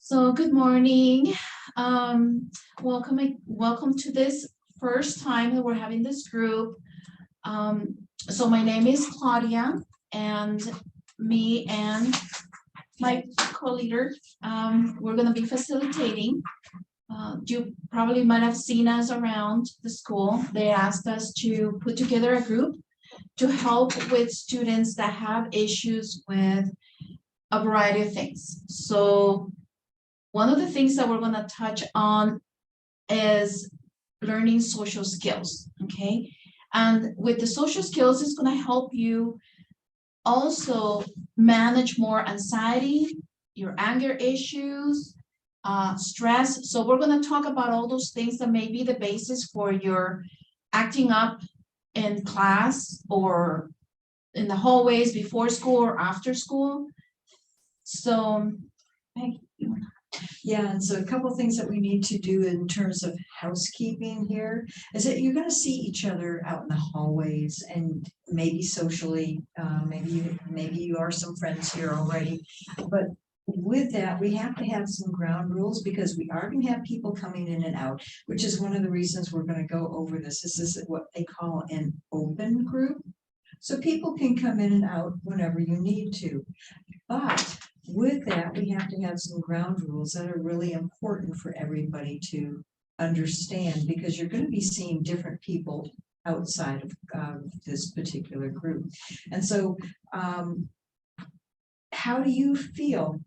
So good morning. Welcome to this first time that we're having this group. So my name is Claudia, and me and my co-leader, we're going to be facilitating. You probably might have seen us around the school. They asked us to put together a group to help with students that have issues with a variety of things. So one of the things that we're going to touch on is learning social skills, okay? And with the social skills, it's going to help you also manage more anxiety, your anger issues, stress. So we're going to talk about all those things that may be the basis for your acting up in class or in the hallways before school or after school. So, yeah, and so a couple of things that we need to do in terms of housekeeping here is that you're going to see each other out in the hallways and maybe socially, maybe you are some friends here already, but with that, we have to have some ground rules because we are going to have people coming in and out, which is one of the reasons we're going to go over this. This is what they call an open group. So people can come in and out whenever you need to. But with that, we have to have some ground rules that are really important for everybody to understand because you're going to be seeing different people outside of this particular group. And so how do you feel?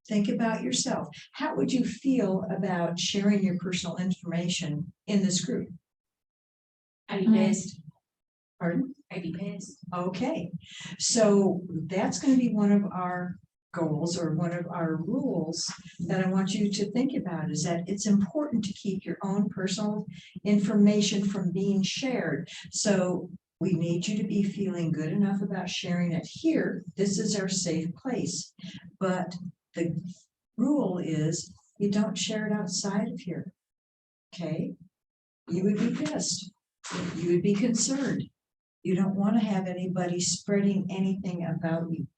Think about yourself. How would you feel about sharing your personal information in this group? I'd be pissed. Pardon? I'd be pissed. Okay, so that's going to be one of our goals or one of our rules that I want you to think about is that it's important to keep your own personal information from being shared. So we need you to be feeling good enough about sharing it here. This is our safe place. But the rule is you don't share it outside of here. Okay? You would be pissed. You would be concerned. You don't want to have anybody spreading anything about you.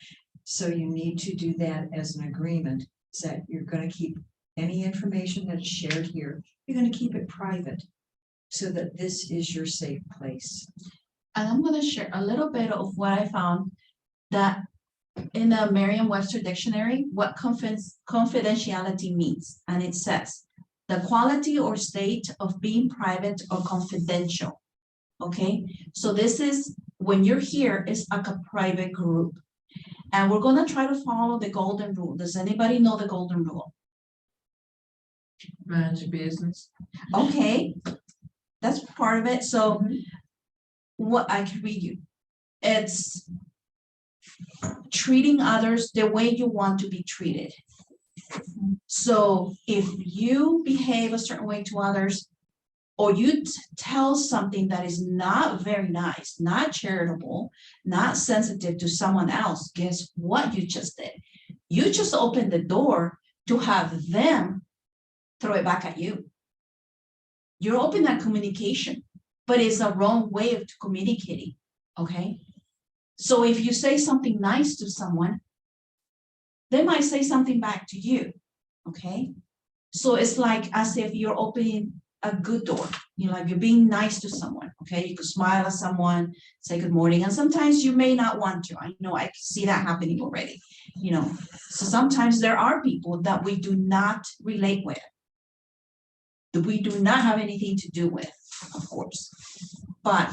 So you need to do that as an agreement, is that you're going to keep any information that is shared here, you're going to keep it private so that this is your safe place. and I'm going to share a little bit of what I found that in the Merriam-Webster dictionary, what confidentiality means. And it says, the quality or state of being private or confidential. Okay, so this is, when you're here, it's like a private group. And we're going to try to follow the golden rule. Does anybody know the golden rule? Mind your business. Okay, that's part of it. So what I can read you, it's treating others the way you want to be treated. So if you behave a certain way to others, or you tell something that is not very nice, not charitable, not sensitive to someone else, guess what you just did? You just opened the door to have them throw it back at you. You're opening that communication, but it's a wrong way of communicating, okay? So if you say something nice to someone, they might say something back to you, okay? So it's like as if you're opening a good door, you know, like you're being nice to someone, okay? You could smile at someone, say good morning, and sometimes you may not want to. I know I see that happening already, you know. So sometimes there are people that we do not relate with, that we do not have anything to do with, of course. But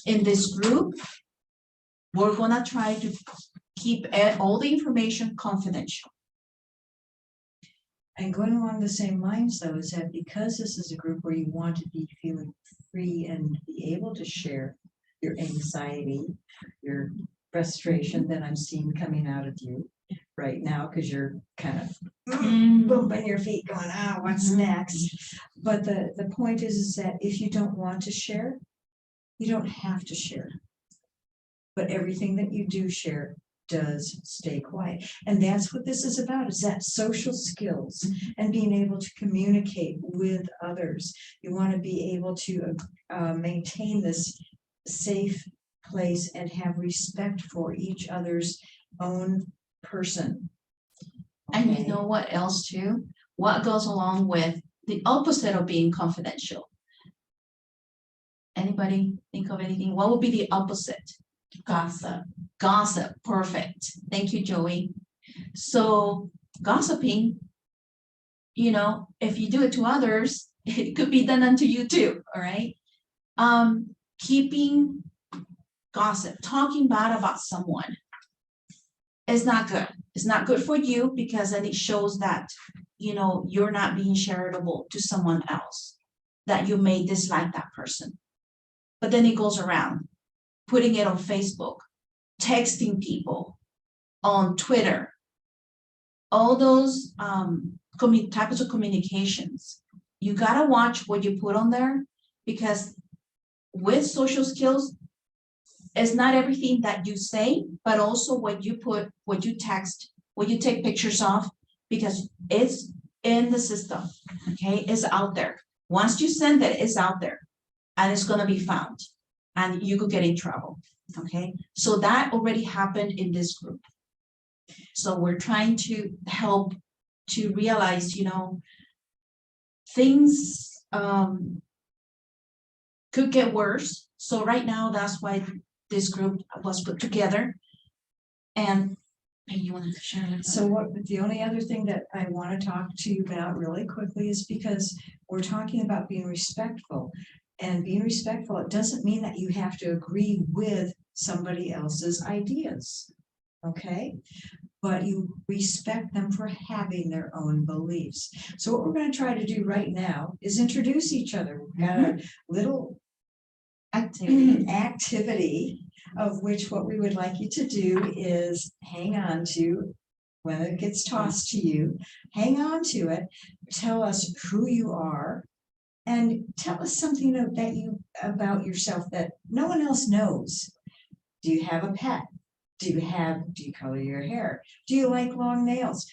in this group, we're gonna try to keep all the information confidential. And going along the same lines, though, is that because this is a group where you want to be feeling free and be able to share your anxiety, your frustration that I'm seeing coming out of you right now, because you're kind of bumping your feet going, oh, what's next? But the point is that if you don't want to share, you don't have to share. But everything that you do share does stay quiet. And that's what this is about, is that social skills and being able to communicate with others. You want to be able to maintain this safe place and have respect for each other's own person. And you Okay. know what else too? What goes along with the opposite of being confidential? Anybody think of anything? What would be the opposite? Gossip. Gossip, perfect. Thank you, Joey. So gossiping, you know, if you do it to others, it could be done unto you too, all right? Keeping gossip, talking bad about someone is not good. It's not good for you because then it shows that, you know, you're not being charitable to someone else, that you may dislike that person. But then it goes around, putting it on Facebook, texting people on Twitter, all those types of communications. You gotta watch what you put on there because with social skills, it's not everything that you say, but also what you put, what you text, what you take pictures of, because it's in the system, okay? It's out there. Once you send it, it's out there and it's gonna be found and you could get in trouble, okay? So that already happened in this group. So we're trying to help to realize, you know, things could get worse. So right now, that's why this group was put together. And you want to share a little bit? So what, the only other thing that I want to talk to you about really quickly is because we're talking about being respectful. And being respectful, it doesn't mean that you have to agree with somebody else's ideas, okay? But you respect them for having their own beliefs. So what we're going to try to do right now is introduce each other. We've got a little activity of which what we would like you to do is hang on to, when it gets tossed to you, hang on to it, tell us who you are, and tell us something that you about yourself that no one else knows. Do you have a pet? Do you color your hair? Do you like long nails?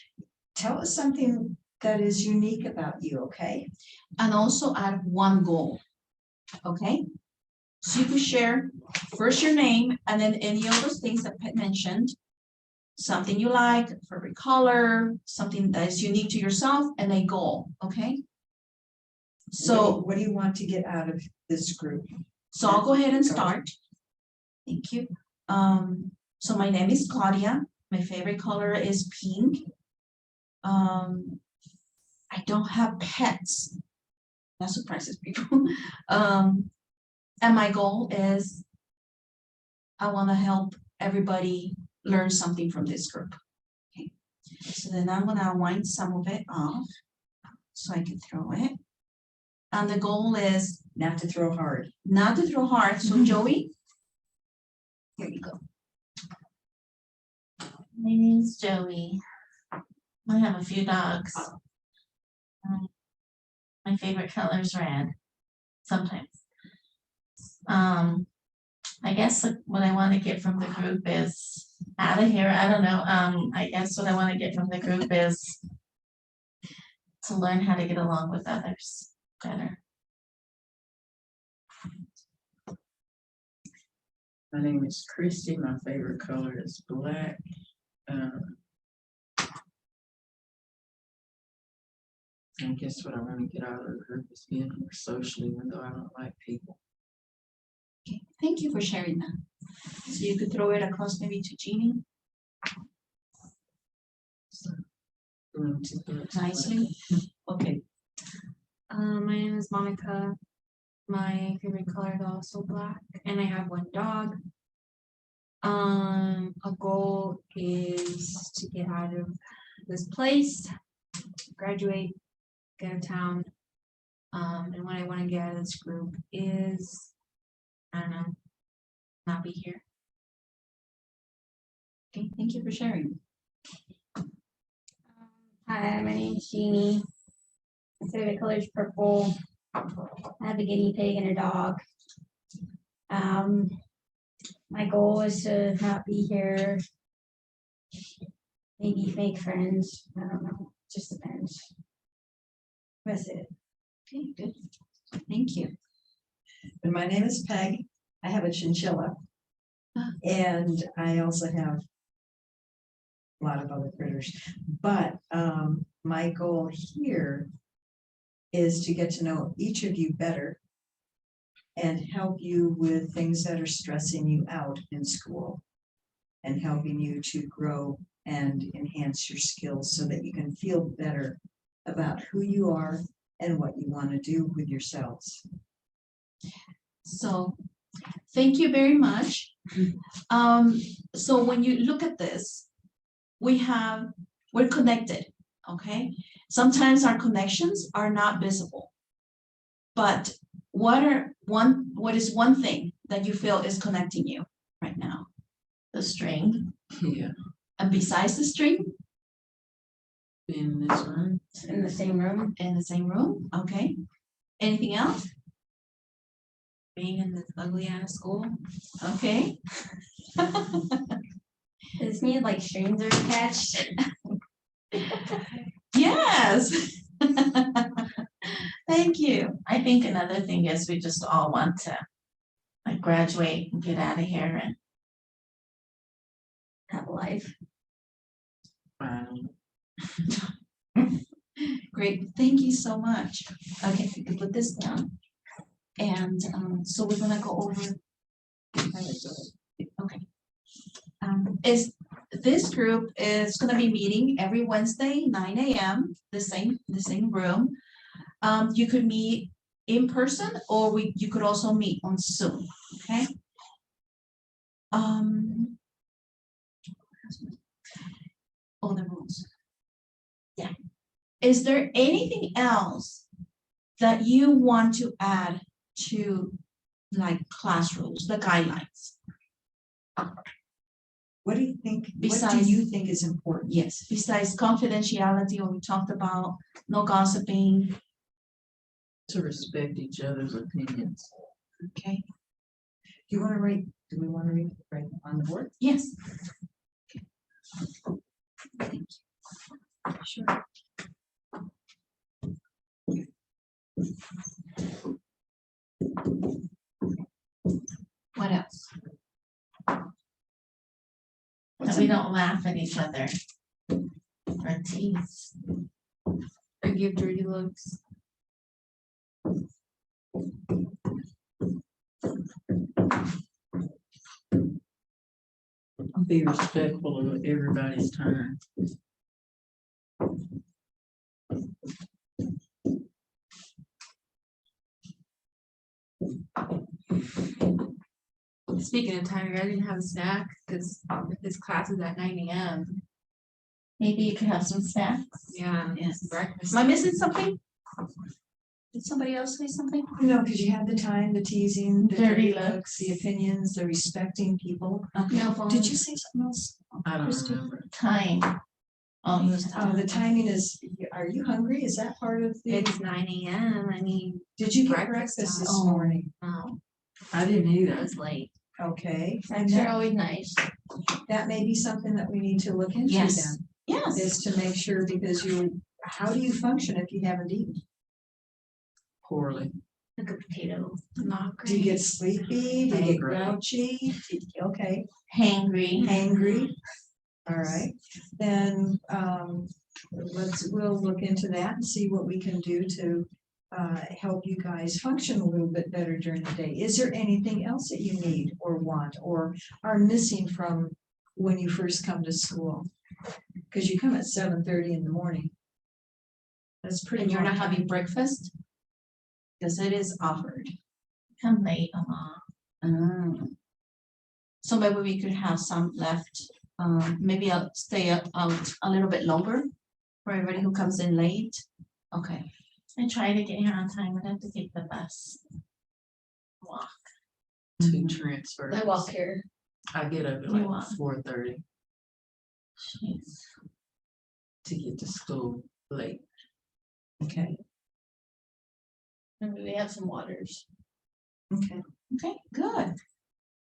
Tell us something that is unique about you, okay? And also add one goal, okay? So you could share first your name and then any of those things that Pet mentioned, something you like, favorite color, something that is unique to yourself, and a goal, okay? So, what do you want to get out of this group? so I'll go ahead and start. Thank you. So my name is Claudia. My favorite color is pink. I don't have pets. That surprises people. And my goal is I want to help everybody learn something from this group. Okay. So then I'm gonna wind some of it off so I can throw it. And the goal is Not to throw hard. not to throw hard. So Joey, here you go. My name's Joey. I have a few dogs. My favorite color is red. Sometimes. I guess what I want to get from the group is out of here. I don't know. I guess what I want to get from the group is to learn how to get along with others better. My name is Christy. My favorite color is black. I guess what I want to get out of the group is being more social, even though I don't like people. Okay, thank you for sharing that. So you could throw it across maybe to Jeannie nicely. Okay. My name is Monica. My favorite color is also black, and I have one dog. A goal is to get out of this place, graduate, get out of town. And what I want to get out of this group is, I don't know, not be here. Okay, thank you for sharing. Hi, my name is Jeannie. My favorite color is purple. I have a guinea pig and a dog. My goal is to not be here. Maybe make friends. I don't know. Just depends. That's it. Okay, good. Thank you. And my name is Peg. I have a chinchilla. And I also have a lot of other critters. But my goal here is to get to know each of you better and help you with things that are stressing you out in school and helping you to grow and enhance your skills so that you can feel better about who you are and what you want to do with yourselves. So, thank you very much. So when you look at this, we're connected, okay? Sometimes our connections are not visible. But what is one thing that you feel is connecting you right now? The string, Yeah, And besides the string, being in this room. In the same room. in the same room, okay? Anything else? Being in this ugly ass school. Okay, Does this mean like strings are attached? yes. Thank you. I think another thing is we just all want to like graduate and get out of here and Have a life. Fine. Great, thank you so much. Okay, we can put this down. And so we're gonna go over. Okay. Is this group is gonna be meeting every Wednesday, 9 a.m., the same room. You could meet in person or you could also meet on Zoom, okay? Oh, the rules. Yeah. Is there anything else that you want to add to like class rules, the guidelines? What do you think? What do Besides- you think is important? Yes, besides confidentiality, or we talked about no gossiping, To respect each other's opinions. okay? Do you want to write? Do we want to write on the board? Yes. Sure. What else? that we don't laugh at each other or tease. Or give dirty looks. Be respectful of everybody's time. Speaking of time, I didn't have a snack because this class is at 9 a.m. Maybe you could have some snacks. Yeah. Yes. Breakfast. Am I missing something? Did somebody else say something? No, because you have the time, the teasing, the Dirty dirty looks, the opinions, the respecting people. No phone. Did you say something else? I don't Christie? remember. Time. Oh, you was Oh, the timing is, are you hungry? Is that part of the, It's 9 a.m. I mean, did you get breakfast breakfast this time. morning? no, I didn't it either. was late. Okay, and Snacks are that, always nice. that may be something that we need to look into Yes. then. Yes. Is to make sure, because how do you function if you haven't eaten? Poorly. Like a potato. Not great. Do you get sleepy? Do you get Hangry. grouchy? Okay, hangry. angry? All right, then, we'll look into that and see what we can do to help you guys function a little bit better during the day. Is there anything else that you need or want or are missing from when you first come to school? Because you come at 7:30 in the morning. That's pretty. And you're not long having time. breakfast? Because it is offered. Come late, Mama. So maybe we could have some left. Maybe I'll stay out a little bit longer for everybody who comes in late. Okay, I try to get here on time. I have to take the bus. Walk. Two transfers. I walk here. I get up at You like walk. 4:30 Jeez. to get to school late. Okay, Maybe we have some waters. okay. okay, good.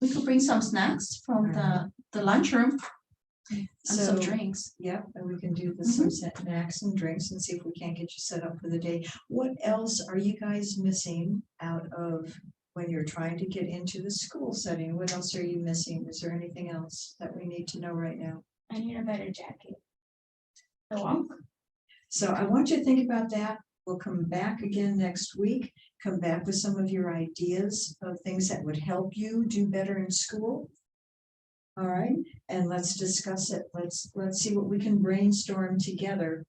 We could bring some snacks from the lunchroom and some So, drinks. yep, and we can do some snacks and drinks and see if we can't get you set up for the day. What else are you guys missing out of when you're trying to get into the school setting? What else are you missing? Is there anything else that we need to know right now? I need a better jacket. So I'm So I want you to think about that. We'll come back again next week, come back with some of your ideas of things that would help you do better in school. All right, and let's discuss it. Let's see what we can brainstorm together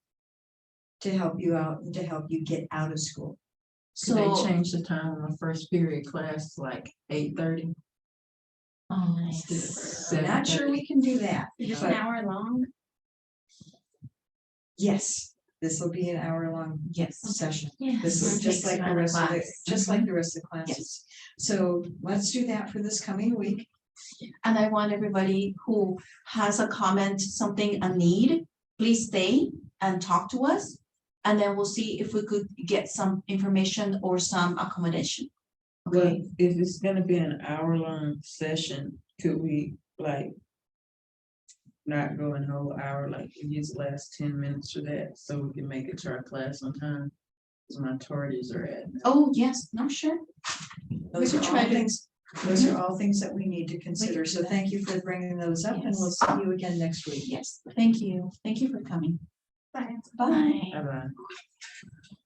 to help you out and to help you get out of school. Could they So, change the time on the first period class to like 8:30? Oh, nice. I'm not sure we can do that. just but an hour long. Yes, this will be an hour-long yes, session. Yeah. This is just like the rest of the, just like the rest of the classes. So let's do that for this coming week. and I want everybody who has a comment, something, a need, please stay and talk to us. And then we'll see if we could get some information or some accommodation. But Okay, if it's gonna be an hour-long session, could we like not go an whole hour, like we use the last 10 minutes for that, so we can make it to our class on time? Because my tardies are at. oh, yes, no, sure. Those could are try all to- things, those are all things that we need to consider. So thank you for bringing those up and we'll see you again next week. Yes, thank you for coming. Bye. Bye. Bye. Bye-bye.